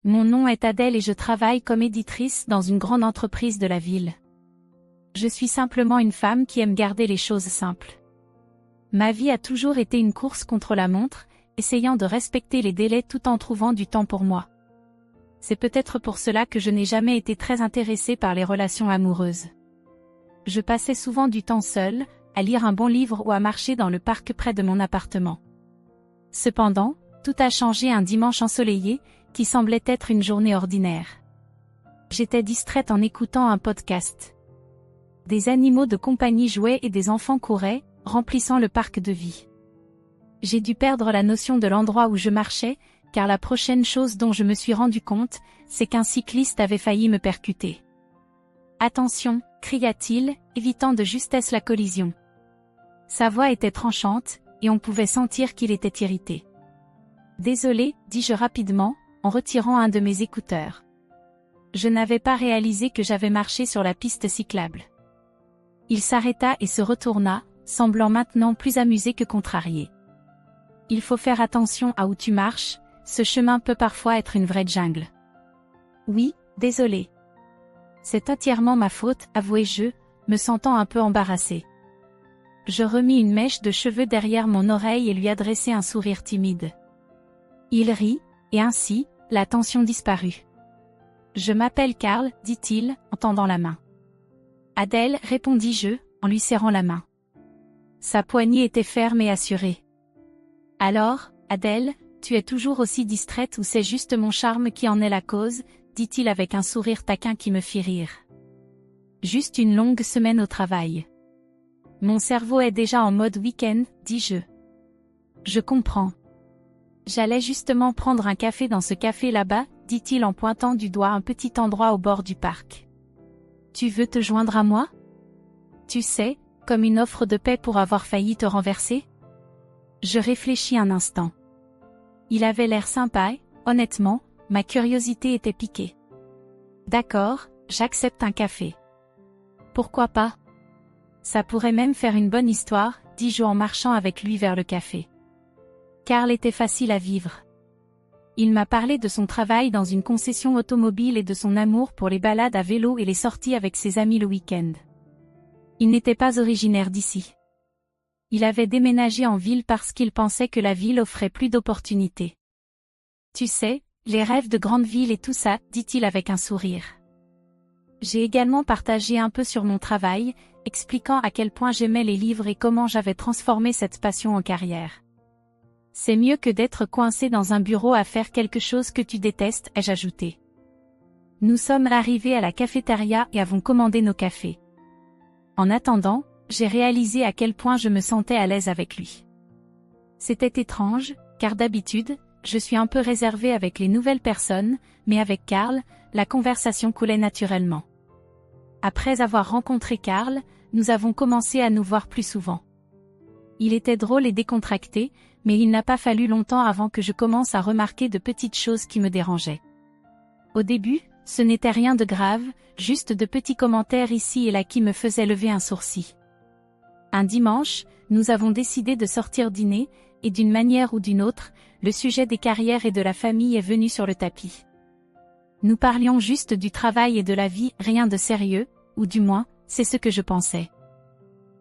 Mon nom est Adèle et je travaille comme éditrice dans une grande entreprise de la ville. Je suis simplement une femme qui aime garder les choses simples. Ma vie a toujours été une course contre la montre, essayant de respecter les délais tout en trouvant du temps pour moi. C'est peut-être pour cela que je n'ai jamais été très intéressée par les relations amoureuses. Je passais souvent du temps seule, à lire un bon livre ou à marcher dans le parc près de mon appartement. Cependant, tout a changé un dimanche ensoleillé, qui semblait être une journée ordinaire. J'étais distraite en écoutant un podcast. Des animaux de compagnie jouaient et des enfants couraient, remplissant le parc de vie. J'ai dû perdre la notion de l'endroit où je marchais, car la prochaine chose dont je me suis rendu compte, c'est qu'un cycliste avait failli me percuter. « Attention !» cria-t-il, évitant de justesse la collision. Sa voix était tranchante, et on pouvait sentir qu'il était irrité. « Désolé, dis-je rapidement, en retirant un de mes écouteurs. Je n'avais pas réalisé que j'avais marché sur la piste cyclable. Il s'arrêta et se retourna, semblant maintenant plus amusé que contrarié. Il faut faire attention à où tu marches, ce chemin peut parfois être une vraie jungle. Oui, désolé. C'est entièrement ma faute, avouai-je, me sentant un peu embarrassée. Je remis une mèche de cheveux derrière mon oreille et lui adressai un sourire timide. Il rit, et ainsi, la tension disparut. Je m'appelle Karl, dit-il, en tendant la main. Adèle, répondis-je, en lui serrant la main. Sa poignée était ferme et assurée. Alors, Adèle, tu es toujours aussi distraite ou c'est juste mon charme qui en est la cause, dit-il avec un sourire taquin qui me fit rire. Juste une longue semaine au travail. Mon cerveau est déjà en mode week-end, dis-je. Je comprends. J'allais justement prendre un café dans ce café là-bas, dit-il en pointant du doigt un petit endroit au bord du parc. Tu veux te joindre à moi? Tu sais, comme une offre de paix pour avoir failli te renverser? Je réfléchis un instant. Il avait l'air sympa et, honnêtement, ma curiosité était piquée. D'accord, j'accepte un café. Pourquoi pas? Ça pourrait même faire une bonne histoire, dis-je en marchant avec lui vers le café. Karl était facile à vivre. Il m'a parlé de son travail dans une concession automobile et de son amour pour les balades à vélo et les sorties avec ses amis le week-end. Il n'était pas originaire d'ici. Il avait déménagé en ville parce qu'il pensait que la ville offrait plus d'opportunités. Tu sais, les rêves de grande ville et tout ça, dit-il avec un sourire. J'ai également partagé un peu sur mon travail, expliquant à quel point j'aimais les livres et comment j'avais transformé cette passion en carrière. C'est mieux que d'être coincé dans un bureau à faire quelque chose que tu détestes, ai-je ajouté. Nous sommes arrivés à la cafétéria et avons commandé nos cafés. En attendant, j'ai réalisé à quel point je me sentais à l'aise avec lui. C'était étrange, car d'habitude, je suis un peu réservée avec les nouvelles personnes, mais avec Karl, la conversation coulait naturellement. Après avoir rencontré Karl, nous avons commencé à nous voir plus souvent. Il était drôle et décontracté, mais il n'a pas fallu longtemps avant que je commence à remarquer de petites choses qui me dérangeaient. Au début, ce n'était rien de grave, juste de petits commentaires ici et là qui me faisaient lever un sourcil. Un dimanche, nous avons décidé de sortir dîner, et d'une manière ou d'une autre, le sujet des carrières et de la famille est venu sur le tapis. Nous parlions juste du travail et de la vie, rien de sérieux, ou du moins, c'est ce que je pensais.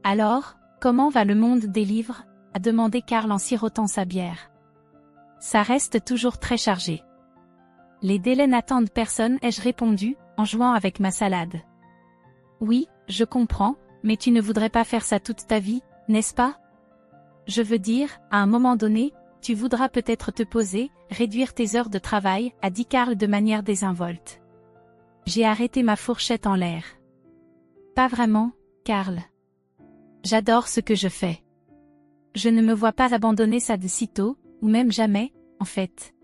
Alors, comment va le monde des livres? A demandé Karl en sirotant sa bière. Ça reste toujours très chargé. Les délais n'attendent personne, ai-je répondu, en jouant avec ma salade. Oui, je comprends, mais tu ne voudrais pas faire ça toute ta vie, n'est-ce pas? Je veux dire, à un moment donné, tu voudras peut-être te poser, réduire tes heures de travail, a dit Karl de manière désinvolte. J'ai arrêté ma fourchette en l'air. Pas vraiment, Karl. J'adore ce que je fais. Je ne me vois pas abandonner ça de sitôt, ou même jamais, en fait.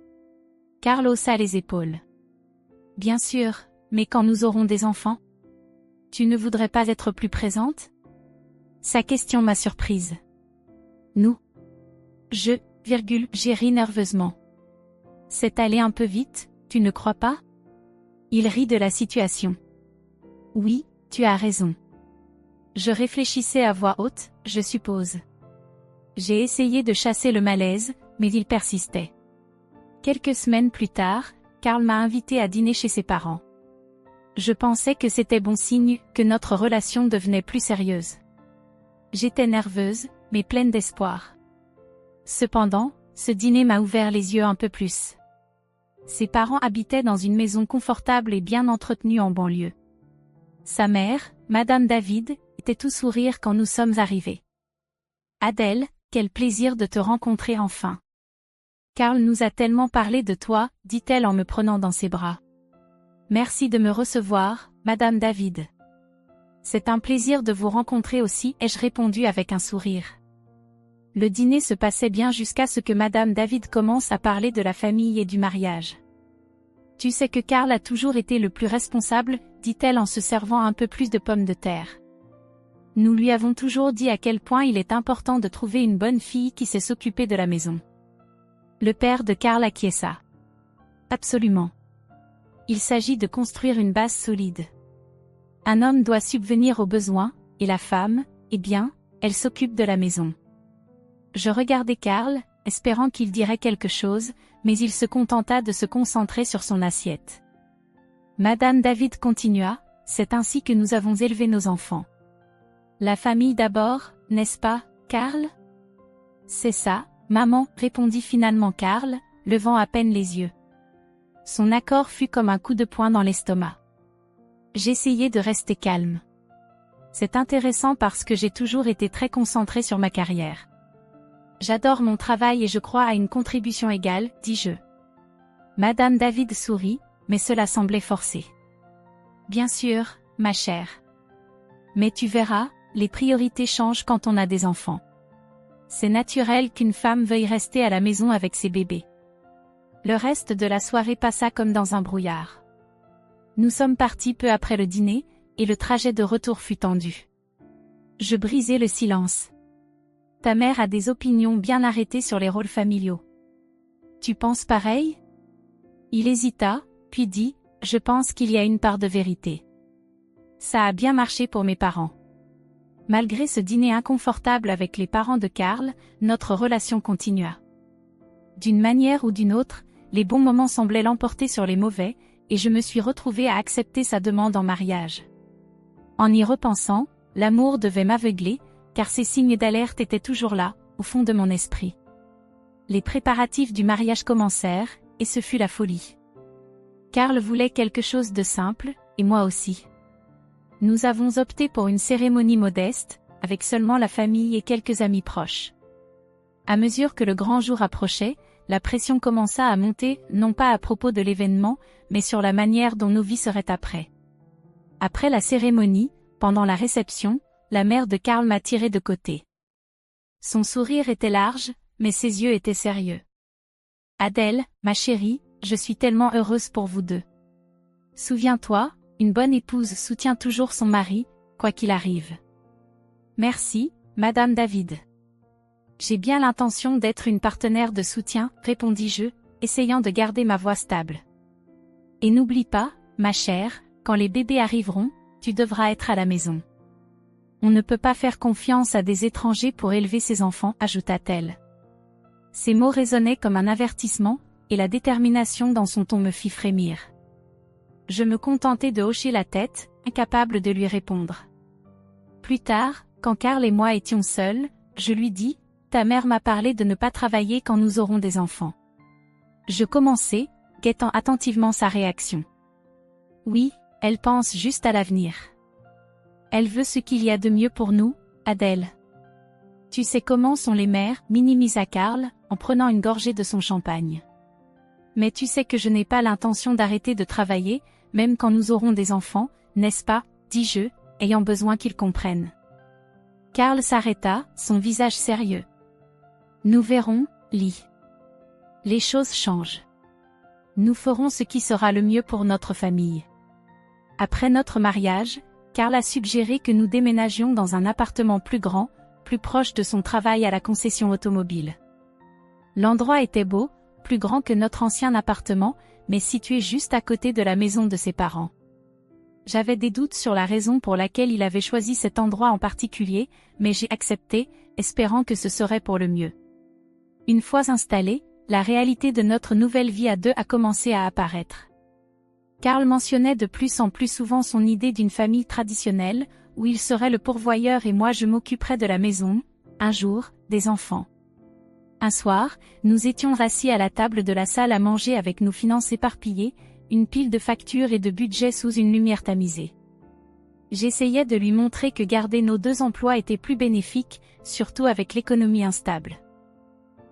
Karl haussa les épaules. Bien sûr, mais quand nous aurons des enfants? Tu ne voudrais pas être plus présente? Sa question m'a surprise. Nous. J'ai ri nerveusement. C'est allé un peu vite, tu ne crois pas? Il rit de la situation. Oui, tu as raison. Je réfléchissais à voix haute, je suppose. J'ai essayé de chasser le malaise, mais il persistait. Quelques semaines plus tard, Karl m'a invité à dîner chez ses parents. Je pensais que c'était bon signe, que notre relation devenait plus sérieuse. J'étais nerveuse, mais pleine d'espoir. Cependant, ce dîner m'a ouvert les yeux un peu plus. Ses parents habitaient dans une maison confortable et bien entretenue en banlieue. Sa mère, Madame David, était tout sourire quand nous sommes arrivés. Adèle, quel plaisir de te rencontrer enfin. Karl nous a tellement parlé de toi, dit-elle en me prenant dans ses bras. Merci de me recevoir, Madame David. C'est un plaisir de vous rencontrer aussi, ai-je répondu avec un sourire. Le dîner se passait bien jusqu'à ce que Madame David commence à parler de la famille et du mariage. Tu sais que Karl a toujours été le plus responsable, dit-elle en se servant un peu plus de pommes de terre. Nous lui avons toujours dit à quel point il est important de trouver une bonne fille qui sait s'occuper de la maison. Le père de Karl acquiesça. Absolument. Il s'agit de construire une base solide. Un homme doit subvenir aux besoins, et la femme, eh bien, elle s'occupe de la maison. Je regardai Karl, espérant qu'il dirait quelque chose, mais il se contenta de se concentrer sur son assiette. Madame David continua, c'est ainsi que nous avons élevé nos enfants. La famille d'abord, n'est-ce pas, Karl? C'est ça, maman, répondit finalement Karl, levant à peine les yeux. Son accord fut comme un coup de poing dans l'estomac. J'essayai de rester calme. C'est intéressant parce que j'ai toujours été très concentrée sur ma carrière. J'adore mon travail et je crois à une contribution égale, dis-je. Madame David sourit, mais cela semblait forcé. Bien sûr, ma chère. Mais tu verras, les priorités changent quand on a des enfants. C'est naturel qu'une femme veuille rester à la maison avec ses bébés. Le reste de la soirée passa comme dans un brouillard. Nous sommes partis peu après le dîner, et le trajet de retour fut tendu. Je brisai le silence. Ta mère a des opinions bien arrêtées sur les rôles familiaux. Tu penses pareil? Il hésita, puis dit, je pense qu'il y a une part de vérité. Ça a bien marché pour mes parents. Malgré ce dîner inconfortable avec les parents de Karl, notre relation continua. D'une manière ou d'une autre, les bons moments semblaient l'emporter sur les mauvais, et je me suis retrouvée à accepter sa demande en mariage. En y repensant, l'amour devait m'aveugler, car ces signes d'alerte étaient toujours là, au fond de mon esprit. Les préparatifs du mariage commencèrent, et ce fut la folie. Karl voulait quelque chose de simple, et moi aussi. Nous avons opté pour une cérémonie modeste, avec seulement la famille et quelques amis proches. À mesure que le grand jour approchait, la pression commença à monter, non pas à propos de l'événement, mais sur la manière dont nos vies seraient après. Après la cérémonie, pendant la réception, la mère de Karl m'a tiré de côté. Son sourire était large, mais ses yeux étaient sérieux. Adèle, ma chérie, je suis tellement heureuse pour vous deux. Souviens-toi, une bonne épouse soutient toujours son mari, quoi qu'il arrive. Merci, Madame David. J'ai bien l'intention d'être une partenaire de soutien, répondis-je, essayant de garder ma voix stable. Et n'oublie pas, ma chère, quand les bébés arriveront, tu devras être à la maison. On ne peut pas faire confiance à des étrangers pour élever ses enfants, ajouta-t-elle. Ces mots résonnaient comme un avertissement, et la détermination dans son ton me fit frémir. Je me contentai de hocher la tête, incapable de lui répondre. Plus tard, quand Karl et moi étions seuls, je lui dis, ta mère m'a parlé de ne pas travailler quand nous aurons des enfants. Je commençai, guettant attentivement sa réaction. Oui, elle pense juste à l'avenir. Elle veut ce qu'il y a de mieux pour nous, Adèle. Tu sais comment sont les mères, minimisa Karl, en prenant une gorgée de son champagne. Mais tu sais que je n'ai pas l'intention d'arrêter de travailler, même quand nous aurons des enfants, n'est-ce pas, dis-je, ayant besoin qu'ils comprennent. Karl s'arrêta, son visage sérieux. Nous verrons, Lee. Les choses changent. Nous ferons ce qui sera le mieux pour notre famille. Après notre mariage, Karl a suggéré que nous déménagions dans un appartement plus grand, plus proche de son travail à la concession automobile. L'endroit était beau, plus grand que notre ancien appartement, mais situé juste à côté de la maison de ses parents. J'avais des doutes sur la raison pour laquelle il avait choisi cet endroit en particulier, mais j'ai accepté, espérant que ce serait pour le mieux. Une fois installés, la réalité de notre nouvelle vie à deux a commencé à apparaître. Karl mentionnait de plus en plus souvent son idée d'une famille traditionnelle, où il serait le pourvoyeur et moi je m'occuperais de la maison, un jour, des enfants. Un soir, nous étions assis à la table de la salle à manger avec nos finances éparpillées, une pile de factures et de budgets sous une lumière tamisée. J'essayais de lui montrer que garder nos deux emplois était plus bénéfique, surtout avec l'économie instable.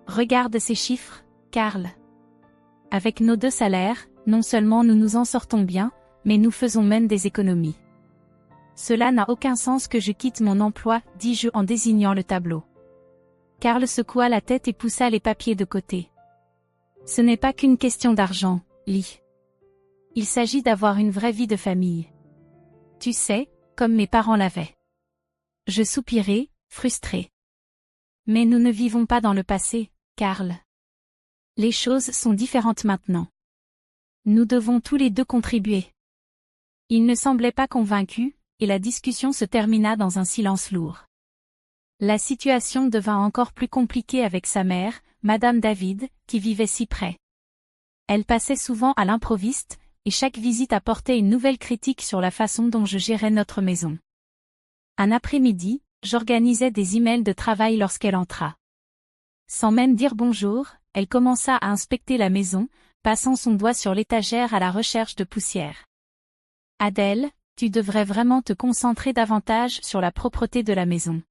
Regarde ces chiffres, Karl. Avec nos deux salaires, non seulement nous nous en sortons bien, mais nous faisons même des économies. Cela n'a aucun sens que je quitte mon emploi, dis-je en désignant le tableau. Karl secoua la tête et poussa les papiers de côté. Ce n'est pas qu'une question d'argent, Lee. Il s'agit d'avoir une vraie vie de famille. Tu sais, comme mes parents l'avaient. Je soupirai, frustré. Mais nous ne vivons pas dans le passé, Karl. Les choses sont différentes maintenant. Nous devons tous les deux contribuer. Il ne semblait pas convaincu, et la discussion se termina dans un silence lourd. La situation devint encore plus compliquée avec sa mère, Madame David, qui vivait si près. Elle passait souvent à l'improviste, et chaque visite apportait une nouvelle critique sur la façon dont je gérais notre maison. Un après-midi, j'organisais des emails de travail lorsqu'elle entra. Sans même dire bonjour, elle commença à inspecter la maison, passant son doigt sur l'étagère à la recherche de poussière. « Adèle, tu devrais vraiment te concentrer davantage sur la propreté de la maison.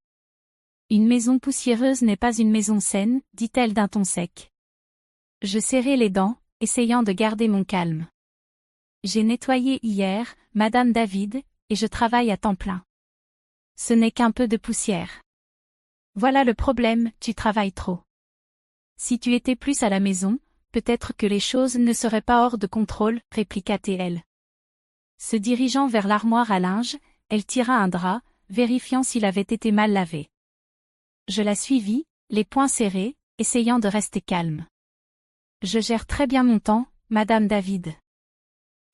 Une maison poussiéreuse n'est pas une maison saine, dit-elle d'un ton sec. Je serrai les dents, essayant de garder mon calme. J'ai nettoyé hier, Madame David, et je travaille à temps plein. Ce n'est qu'un peu de poussière. Voilà le problème, tu travailles trop. Si tu étais plus à la maison, peut-être que les choses ne seraient pas hors de contrôle, répliqua-t-elle. Se dirigeant vers l'armoire à linge, elle tira un drap, vérifiant s'il avait été mal lavé. Je la suivis, les poings serrés, essayant de rester calme. Je gère très bien mon temps, Madame David.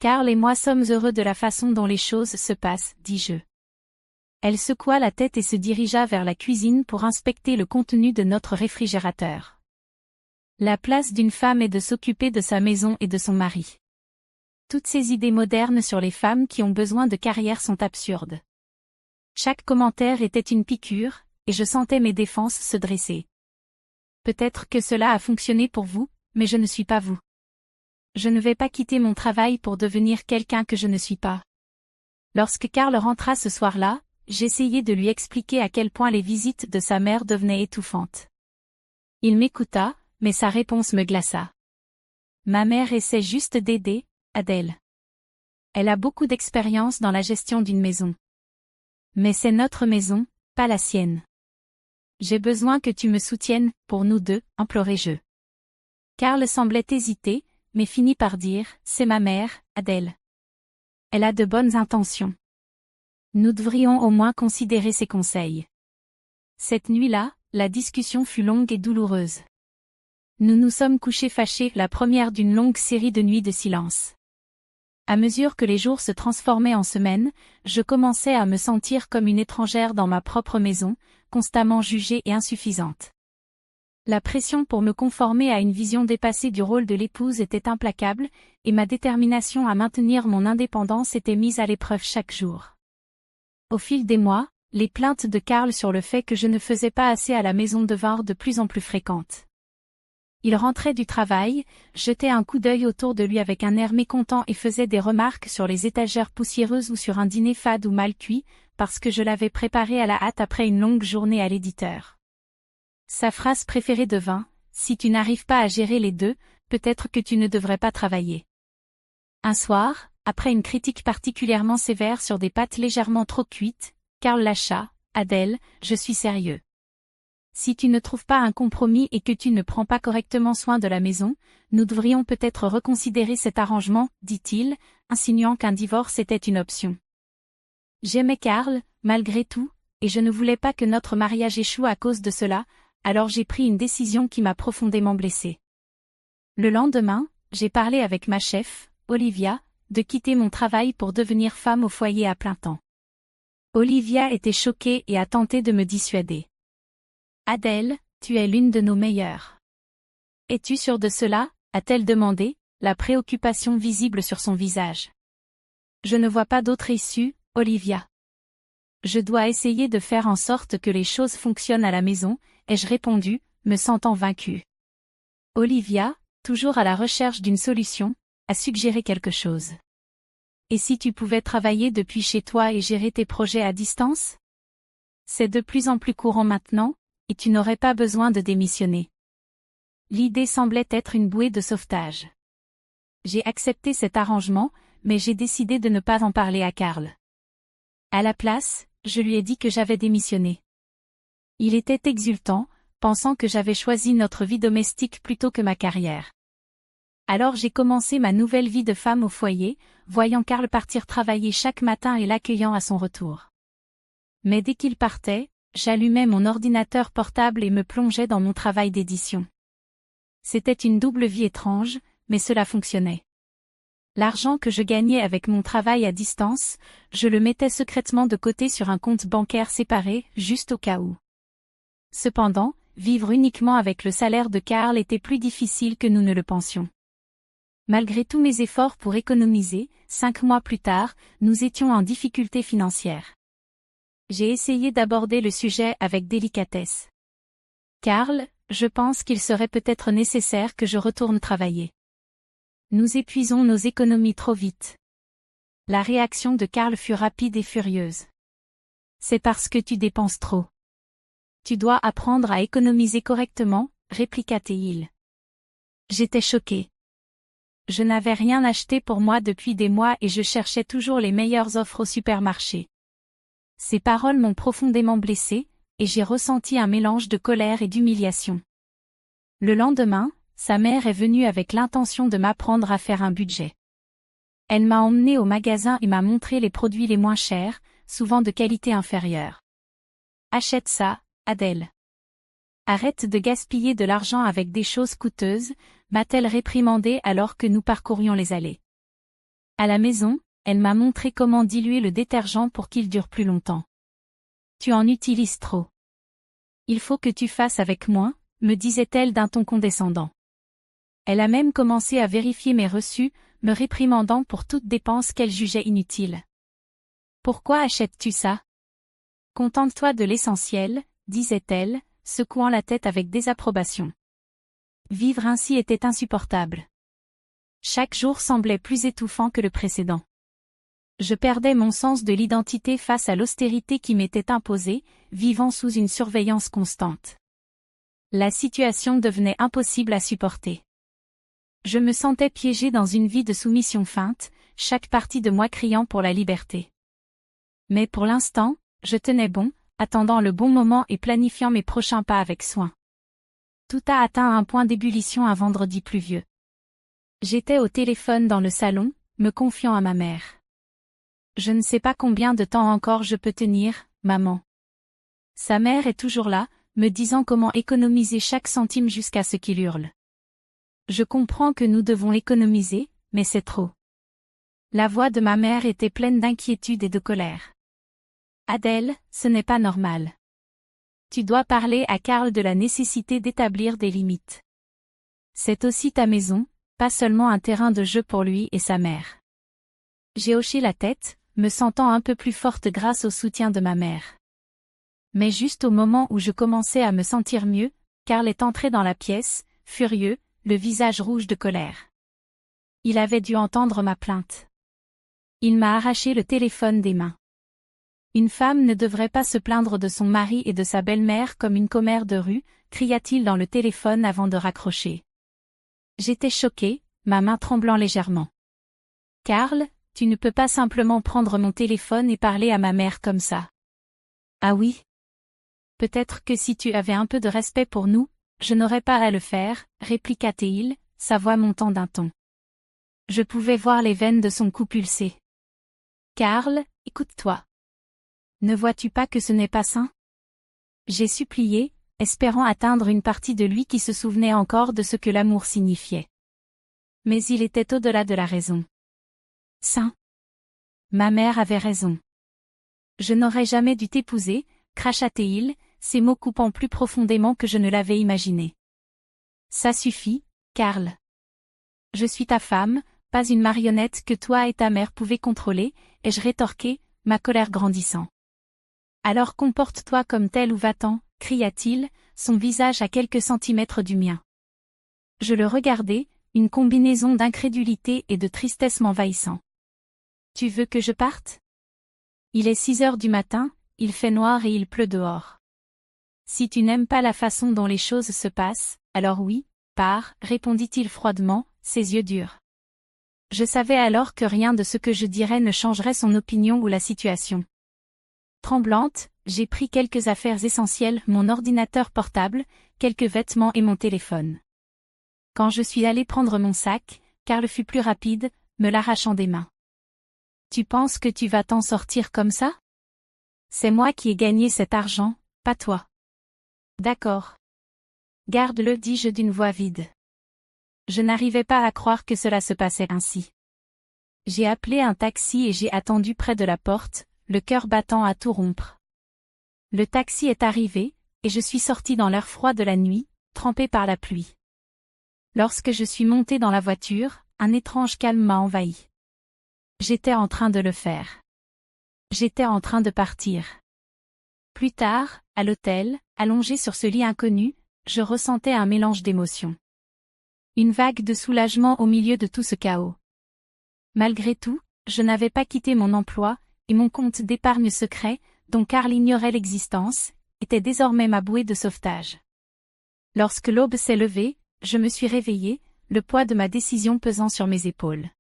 Karl et moi sommes heureux de la façon dont les choses se passent, dis-je. Elle secoua la tête et se dirigea vers la cuisine pour inspecter le contenu de notre réfrigérateur. La place d'une femme est de s'occuper de sa maison et de son mari. Toutes ces idées modernes sur les femmes qui ont besoin de carrière sont absurdes. Chaque commentaire était une piqûre, et je sentais mes défenses se dresser. Peut-être que cela a fonctionné pour vous, mais je ne suis pas vous. Je ne vais pas quitter mon travail pour devenir quelqu'un que je ne suis pas. Lorsque Karl rentra ce soir-là, j'essayai de lui expliquer à quel point les visites de sa mère devenaient étouffantes. Il m'écouta, mais sa réponse me glaça. Ma mère essaie juste d'aider, Adèle. Elle a beaucoup d'expérience dans la gestion d'une maison. Mais c'est notre maison, pas la sienne. J'ai besoin que tu me soutiennes, pour nous deux, implorai-je. Karl semblait hésiter, mais finit par dire, c'est ma mère, Adèle. Elle a de bonnes intentions. Nous devrions au moins considérer ses conseils. Cette nuit-là, la discussion fut longue et douloureuse. Nous nous sommes couchés fâchés, la première d'une longue série de nuits de silence. À mesure que les jours se transformaient en semaines, je commençais à me sentir comme une étrangère dans ma propre maison, constamment jugée et insuffisante. La pression pour me conformer à une vision dépassée du rôle de l'épouse était implacable, et ma détermination à maintenir mon indépendance était mise à l'épreuve chaque jour. Au fil des mois, les plaintes de Karl sur le fait que je ne faisais pas assez à la maison devinrent de plus en plus fréquentes. Il rentrait du travail, jetait un coup d'œil autour de lui avec un air mécontent et faisait des remarques sur les étagères poussiéreuses ou sur un dîner fade ou mal cuit, parce que je l'avais préparé à la hâte après une longue journée à l'éditeur. Sa phrase préférée devint « Si tu n'arrives pas à gérer les deux, peut-être que tu ne devrais pas travailler. » Un soir, après une critique particulièrement sévère sur des pâtes légèrement trop cuites, Karl lâcha « Adèle, je suis sérieux. Si tu ne trouves pas un compromis et que tu ne prends pas correctement soin de la maison, nous devrions peut-être reconsidérer cet arrangement, dit-il, insinuant qu'un divorce était une option. J'aimais Karl, malgré tout, et je ne voulais pas que notre mariage échoue à cause de cela, alors j'ai pris une décision qui m'a profondément blessée. Le lendemain, j'ai parlé avec ma chef, Olivia, de quitter mon travail pour devenir femme au foyer à plein temps. Olivia était choquée et a tenté de me dissuader. Adèle, tu es l'une de nos meilleures. Es-tu sûre de cela? A-t-elle demandé, la préoccupation visible sur son visage. Je ne vois pas d'autre issue, Olivia. Je dois essayer de faire en sorte que les choses fonctionnent à la maison, ai-je répondu, me sentant vaincue. Olivia, toujours à la recherche d'une solution, a suggéré quelque chose. Et si tu pouvais travailler depuis chez toi et gérer tes projets à distance? C'est de plus en plus courant maintenant, et tu n'aurais pas besoin de démissionner. L'idée semblait être une bouée de sauvetage. J'ai accepté cet arrangement, mais j'ai décidé de ne pas en parler à Karl. À la place, je lui ai dit que j'avais démissionné. Il était exultant, pensant que j'avais choisi notre vie domestique plutôt que ma carrière. Alors j'ai commencé ma nouvelle vie de femme au foyer, voyant Karl partir travailler chaque matin et l'accueillant à son retour. Mais dès qu'il partait, j'allumais mon ordinateur portable et me plongeais dans mon travail d'édition. C'était une double vie étrange, mais cela fonctionnait. L'argent que je gagnais avec mon travail à distance, je le mettais secrètement de côté sur un compte bancaire séparé, juste au cas où. Cependant, vivre uniquement avec le salaire de Karl était plus difficile que nous ne le pensions. Malgré tous mes efforts pour économiser, 5 mois plus tard, nous étions en difficulté financière. J'ai essayé d'aborder le sujet avec délicatesse. Karl, je pense qu'il serait peut-être nécessaire que je retourne travailler. Nous épuisons nos économies trop vite. La réaction de Karl fut rapide et furieuse. C'est parce que tu dépenses trop. Tu dois apprendre à économiser correctement, répliqua Théil. J'étais choquée. Je n'avais rien acheté pour moi depuis des mois et je cherchais toujours les meilleures offres au supermarché. Ces paroles m'ont profondément blessée, et j'ai ressenti un mélange de colère et d'humiliation. Le lendemain, sa mère est venue avec l'intention de m'apprendre à faire un budget. Elle m'a emmenée au magasin et m'a montré les produits les moins chers, souvent de qualité inférieure. Achète ça, Adèle. Arrête de gaspiller de l'argent avec des choses coûteuses, m'a-t-elle réprimandé alors que nous parcourions les allées. À la maison, elle m'a montré comment diluer le détergent pour qu'il dure plus longtemps. Tu en utilises trop. Il faut que tu fasses avec moins, me disait-elle d'un ton condescendant. Elle a même commencé à vérifier mes reçus, me réprimandant pour toute dépense qu'elle jugeait inutile. Pourquoi achètes-tu ça? Contente-toi de l'essentiel, disait-elle, secouant la tête avec désapprobation. Vivre ainsi était insupportable. Chaque jour semblait plus étouffant que le précédent. Je perdais mon sens de l'identité face à l'austérité qui m'était imposée, vivant sous une surveillance constante. La situation devenait impossible à supporter. Je me sentais piégée dans une vie de soumission feinte, chaque partie de moi criant pour la liberté. Mais pour l'instant, je tenais bon, attendant le bon moment et planifiant mes prochains pas avec soin. Tout a atteint un point d'ébullition un vendredi pluvieux. J'étais au téléphone dans le salon, me confiant à ma mère. Je ne sais pas combien de temps encore je peux tenir, maman. Sa mère est toujours là, me disant comment économiser chaque centime jusqu'à ce qu'il hurle. Je comprends que nous devons économiser, mais c'est trop. La voix de ma mère était pleine d'inquiétude et de colère. Adèle, ce n'est pas normal. Tu dois parler à Karl de la nécessité d'établir des limites. C'est aussi ta maison, pas seulement un terrain de jeu pour lui et sa mère. J'ai hoché la tête, me sentant un peu plus forte grâce au soutien de ma mère. Mais juste au moment où je commençais à me sentir mieux, Karl est entré dans la pièce, furieux, le visage rouge de colère. Il avait dû entendre ma plainte. Il m'a arraché le téléphone des mains. Une femme ne devrait pas se plaindre de son mari et de sa belle-mère comme une commère de rue, cria-t-il dans le téléphone avant de raccrocher. J'étais choquée, ma main tremblant légèrement. Karl, tu ne peux pas simplement prendre mon téléphone et parler à ma mère comme ça. Ah oui? Peut-être que si tu avais un peu de respect pour nous, je n'aurais pas à le faire, répliqua Théil, sa voix montant d'un ton. Je pouvais voir les veines de son cou pulser. Karl, écoute-toi. Ne vois-tu pas que ce n'est pas sain? J'ai supplié, espérant atteindre une partie de lui qui se souvenait encore de ce que l'amour signifiait. Mais il était au-delà de la raison. Sain. Ma mère avait raison. Je n'aurais jamais dû t'épouser, cracha Théil, ses mots coupant plus profondément que je ne l'avais imaginé. Ça suffit, Karl. Je suis ta femme, pas une marionnette que toi et ta mère pouvaient contrôler, ai-je rétorqué, ma colère grandissant. Alors comporte-toi comme tel ou va-t'en, cria-t-il, son visage à quelques centimètres du mien. Je le regardai, une combinaison d'incrédulité et de tristesse m'envahissant. Tu veux que je parte? Il est 6 heures du matin, il fait noir et il pleut dehors. Si tu n'aimes pas la façon dont les choses se passent, alors oui, pars, répondit-il froidement, ses yeux durs. Je savais alors que rien de ce que je dirais ne changerait son opinion ou la situation. Tremblante, j'ai pris quelques affaires essentielles, mon ordinateur portable, quelques vêtements et mon téléphone. Quand je suis allé prendre mon sac, Karl fut plus rapide, me l'arrachant des mains. Tu penses que tu vas t'en sortir comme ça? C'est moi qui ai gagné cet argent, pas toi. D'accord. Garde-le, dis-je d'une voix vide. Je n'arrivais pas à croire que cela se passait ainsi. J'ai appelé un taxi et j'ai attendu près de la porte, le cœur battant à tout rompre. Le taxi est arrivé, et je suis sorti dans l'air froid de la nuit, trempé par la pluie. Lorsque je suis monté dans la voiture, un étrange calme m'a envahi. J'étais en train de le faire. J'étais en train de partir. Plus tard, à l'hôtel, allongé sur ce lit inconnu, je ressentais un mélange d'émotions. Une vague de soulagement au milieu de tout ce chaos. Malgré tout, je n'avais pas quitté mon emploi, et mon compte d'épargne secret, dont Karl ignorait l'existence, était désormais ma bouée de sauvetage. Lorsque l'aube s'est levée, je me suis réveillé, le poids de ma décision pesant sur mes épaules.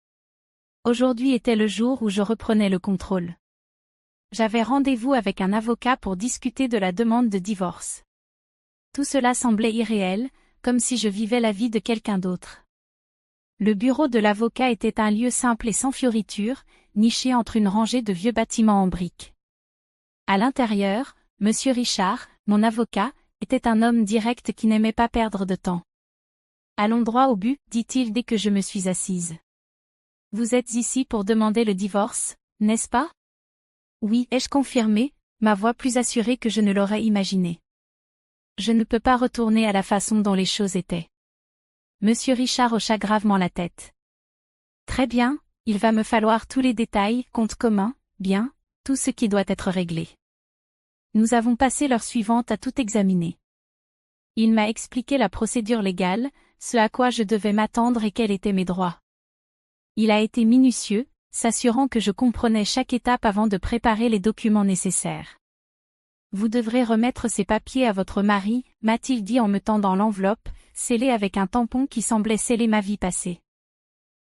Aujourd'hui était le jour où je reprenais le contrôle. J'avais rendez-vous avec un avocat pour discuter de la demande de divorce. Tout cela semblait irréel, comme si je vivais la vie de quelqu'un d'autre. Le bureau de l'avocat était un lieu simple et sans fioritures, niché entre une rangée de vieux bâtiments en briques. À l'intérieur, Monsieur Richard, mon avocat, était un homme direct qui n'aimait pas perdre de temps. Allons droit au but, dit-il dès que je me suis assise. Vous êtes ici pour demander le divorce, n'est-ce pas? Oui, ai-je confirmé, ma voix plus assurée que je ne l'aurais imaginé. Je ne peux pas retourner à la façon dont les choses étaient. Monsieur Richard hocha gravement la tête. Très bien, il va me falloir tous les détails, compte commun, bien, tout ce qui doit être réglé. Nous avons passé l'heure suivante à tout examiner. Il m'a expliqué la procédure légale, ce à quoi je devais m'attendre et quels étaient mes droits. Il a été minutieux, s'assurant que je comprenais chaque étape avant de préparer les documents nécessaires. Vous devrez remettre ces papiers à votre mari, m'a-t-il dit en me tendant l'enveloppe, scellée avec un tampon qui semblait sceller ma vie passée.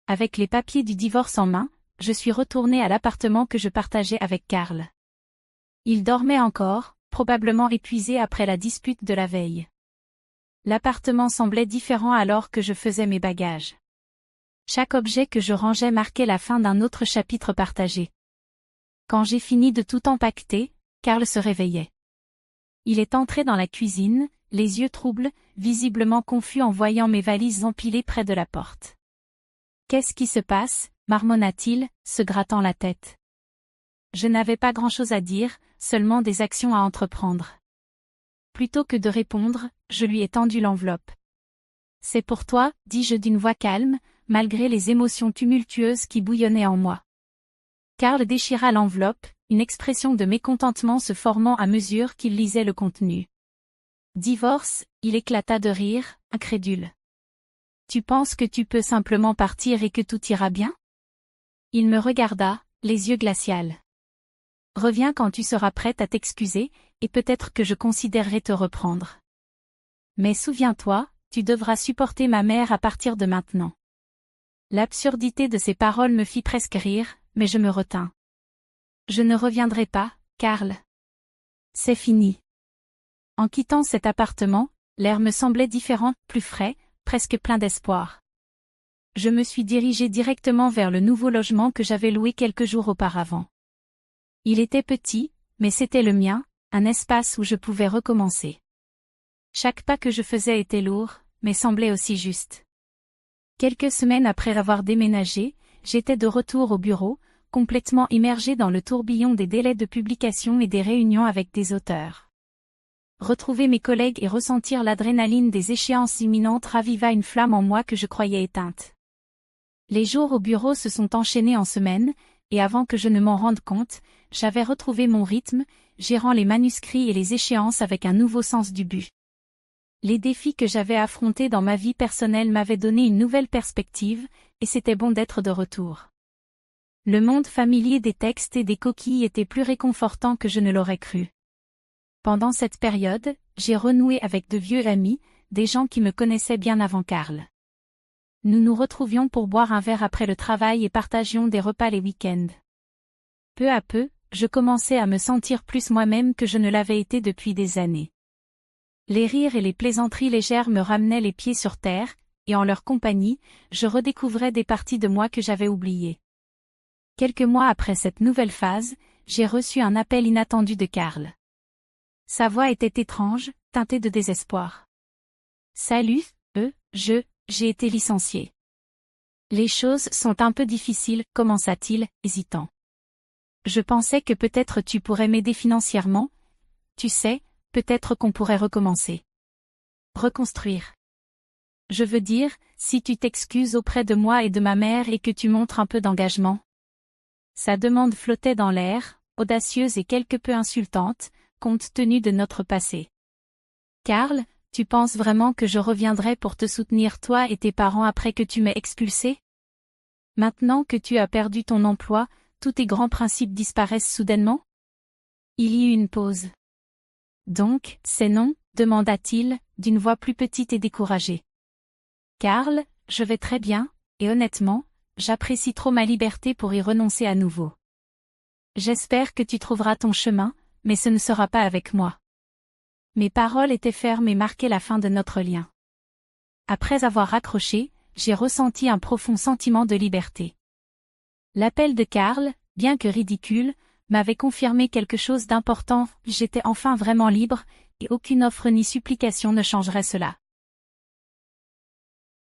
Avec les papiers du divorce en main, je suis retourné à l'appartement que je partageais avec Karl. Il dormait encore, probablement épuisé après la dispute de la veille. L'appartement semblait différent alors que je faisais mes bagages. Chaque objet que je rangeais marquait la fin d'un autre chapitre partagé. Quand j'ai fini de tout empaqueter, Karl se réveillait. Il est entré dans la cuisine, les yeux troubles, visiblement confus en voyant mes valises empilées près de la porte. « Qu'est-ce qui se passe » marmonna-t-il, se grattant la tête. Je n'avais pas grand-chose à dire, seulement des actions à entreprendre. Plutôt que de répondre, je lui ai tendu l'enveloppe. « C'est pour toi, dis-je d'une voix calme, malgré les émotions tumultueuses qui bouillonnaient en moi. Karl déchira l'enveloppe, une expression de mécontentement se formant à mesure qu'il lisait le contenu. Divorce, il éclata de rire, incrédule. Tu penses que tu peux simplement partir et que tout ira bien? Il me regarda, les yeux glacials. Reviens quand tu seras prête à t'excuser, et peut-être que je considérerai te reprendre. Mais souviens-toi, tu devras supporter ma mère à partir de maintenant. L'absurdité de ces paroles me fit presque rire, mais je me retins. Je ne reviendrai pas, Karl. C'est fini. En quittant cet appartement, l'air me semblait différent, plus frais, presque plein d'espoir. Je me suis dirigé directement vers le nouveau logement que j'avais loué quelques jours auparavant. Il était petit, mais c'était le mien, un espace où je pouvais recommencer. Chaque pas que je faisais était lourd, mais semblait aussi juste. Quelques semaines après avoir déménagé, j'étais de retour au bureau, complètement immergé dans le tourbillon des délais de publication et des réunions avec des auteurs. Retrouver mes collègues et ressentir l'adrénaline des échéances imminentes raviva une flamme en moi que je croyais éteinte. Les jours au bureau se sont enchaînés en semaines, et avant que je ne m'en rende compte, j'avais retrouvé mon rythme, gérant les manuscrits et les échéances avec un nouveau sens du but. Les défis que j'avais affrontés dans ma vie personnelle m'avaient donné une nouvelle perspective, et c'était bon d'être de retour. Le monde familier des textes et des coquilles était plus réconfortant que je ne l'aurais cru. Pendant cette période, j'ai renoué avec de vieux amis, des gens qui me connaissaient bien avant Karl. Nous nous retrouvions pour boire un verre après le travail et partagions des repas les week-ends. Peu à peu, je commençais à me sentir plus moi-même que je ne l'avais été depuis des années. Les rires et les plaisanteries légères me ramenaient les pieds sur terre, et en leur compagnie, je redécouvrais des parties de moi que j'avais oubliées. Quelques mois après cette nouvelle phase, j'ai reçu un appel inattendu de Karl. Sa voix était étrange, teintée de désespoir. « Salut, j'ai été licencié. »« Les choses sont un peu difficiles, commença-t-il, hésitant. »« Je pensais que peut-être tu pourrais m'aider financièrement. Tu sais, peut-être qu'on pourrait recommencer. Reconstruire. Je veux dire, si tu t'excuses auprès de moi et de ma mère et que tu montres un peu d'engagement. » Sa demande flottait dans l'air, audacieuse et quelque peu insultante, compte tenu de notre passé. « Karl, tu penses vraiment que je reviendrai pour te soutenir toi et tes parents après que tu m'aies expulsé? Maintenant que tu as perdu ton emploi, tous tes grands principes disparaissent soudainement? » Il y eut une pause. « Donc, c'est non, demanda-t-il, d'une voix plus petite et découragée. Karl, je vais très bien, et honnêtement, j'apprécie trop ma liberté pour y renoncer à nouveau. J'espère que tu trouveras ton chemin, mais ce ne sera pas avec moi. » Mes paroles étaient fermes et marquaient la fin de notre lien. Après avoir raccroché, j'ai ressenti un profond sentiment de liberté. L'appel de Karl, bien que ridicule, m'avait confirmé quelque chose d'important, j'étais enfin vraiment libre, et aucune offre ni supplication ne changerait cela.